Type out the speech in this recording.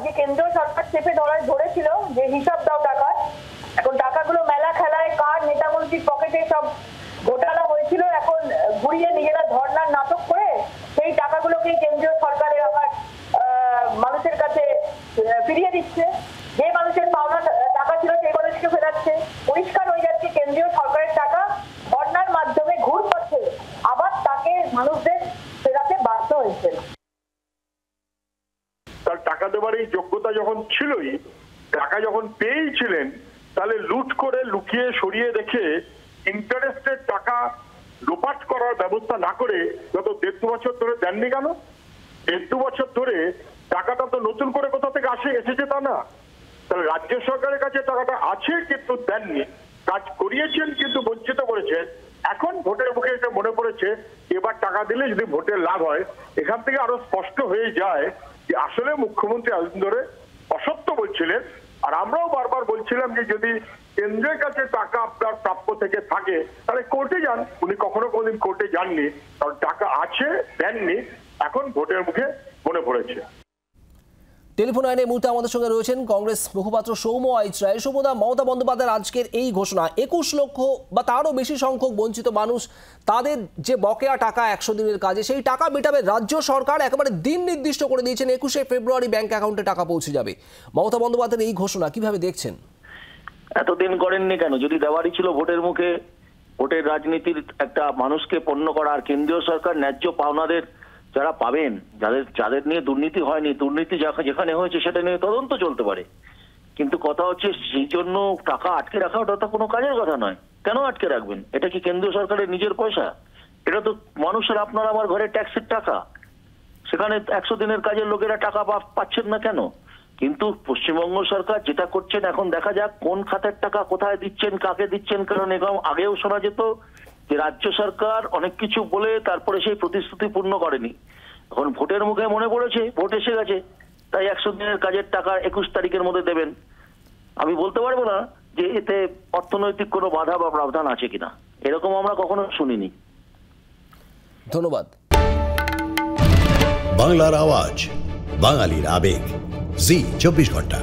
আজকে কেন্দ্রীয় সরকার চেপে ধরেছিল যে হিসাব দাও টাকার। এখন টাকাগুলো মেলা খেলায় কার নেতামন্ত্রীর পকেটে সব ঘোটালা হয়েছিল, এখন ঘুরিয়ে নিজেরা ধর্নার নাটক করে সেই টাকাগুলোকেই কেন্দ্রীয় সরকারের আবার মানুষের কাছে ফিরিয়ে দিচ্ছে। যে মানুষের পাওনা টাকা ছিল সেই মানুষকে ফেরাচ্ছে। পরিষ্কার হয়ে যাচ্ছে কেন্দ্রীয় সরকারের টাকা ধর্নার মাধ্যমে ঘুরপাচ্ছে, আবার তাকে মানুষদের ফেরাতে বাধ্য হয়েছে। তার টাকা দেওয়ার এই যোগ্যতা যখন ছিলই, টাকা যখন পেয়েছিলেন, তাহলে লুট করে লুকিয়ে সরিয়ে রেখে ইন্টারেস্টের টাকা লোপাট করার ব্যবস্থা না করে গত 1.5 বছর ধরে দেননি কেন? 1.5 বছর ধরে টাকাটা তো নতুন করে কোথা থেকে এসেছে তা না। তাহলে রাজ্য সরকারের কাছে টাকাটা আছে কিন্তু দেননি, কাজ করিয়েছেন কিন্তু বঞ্চিত করেছেন। এখন ভোটের মুখে এসে মনে পড়েছে এবার টাকা দিলে যদি ভোটের লাভ হয়। এখান থেকে আরো স্পষ্ট হয়ে যায় যে আসলে মুখ্যমন্ত্রী এতদিন ধরে অসত্য বলছিলেন। আর আমরাও বারবার বলছিলাম যে যদি কেন্দ্রের কাছে টাকা আপনার প্রাপ্য থেকে থাকে তাহলে কোর্টে যান। উনি কখনো কোনোদিন কোর্টে যাননি, কারণ টাকা আছে, দেননি। এখন ভোটের মুখে মনে পড়েছে। টেলিফোন লাইনে মুহূর্তে আমাদের সঙ্গে রয়েছেন কংগ্রেস মুখপাত্র সৌম্য আইচরা। সৌম্যদা, মমতা বন্দ্যোপাধ্যায়ের আজকের এই ঘোষণা 21 লক্ষ বা তারও বেশি সংখ্যক বঞ্চিত মানুষ, তাদের যে বকেয়া টাকা 100 দিনের কাজে, সেই টাকা মেটাবে রাজ্য সরকার। একেবারে দিন নির্দিষ্ট করে দিয়েছেন 21শে ফেব্রুয়ারি ব্যাংক অ্যাকাউন্টে টাকা পৌঁছে যাবে। মমতা বন্দ্যোপাধ্যায়ের এই ঘোষণা কিভাবে দেখছেন? এতদিন করেননি কেন? যদি দেওয়ারই ছিল ভোটের মুখে, ভোটের রাজনীতির একটা মানুষকে পণ্য করা, আর কেন্দ্রীয় সরকার ন্যায্য পাওনাদের যারা পাবেন, যাদের নিয়ে দুর্নীতি হয়নি, দুর্নীতি যেখানে হয়েছে সেটা নিয়ে তদন্ত চলতে পারে। কিন্তু কথা হচ্ছে সেই জন্য টাকা আটকে রাখা, ওটা তো কোনো কাজের কথা নয়। কেন আটকে রাখবেন? এটা কি কেন্দ্রীয় সরকারের নিজের পয়সা? এটা তো মানুষের, আপনার আমার ঘরে ট্যাক্সের টাকা। সেখানে 100 দিনের কাজের লোকেরা টাকা পাচ্ছেন না কেন? কিন্তু পশ্চিমবঙ্গ সরকার যেটা করছেন, এখন দেখা যাক কোন খাতের টাকা কোথায় দিচ্ছেন, কাকে দিচ্ছেন। কারণ এরকম আগেও শোনা যেত যে রাজ্য সরকার অনেক কিছু বলে তারপরে সেই প্রতিশ্রুতি পূর্ণ করেনি। এখন ভোটের মুখে মনে পড়েছে, ভোট এসে গেছে, তাই 100 দিনের কাজের টাকা 21 তারিখের মধ্যে দেবেন। আমি বলতে পারবো না যে এতে অর্থনৈতিক কোনো বাধা বা প্রাবধান আছে কিনা, এরকম আমরা কখনো শুনিনি। ধন্যবাদ। বাংলার আওয়াজ, বাঙালির আবেগ, জি 24 ঘন্টা।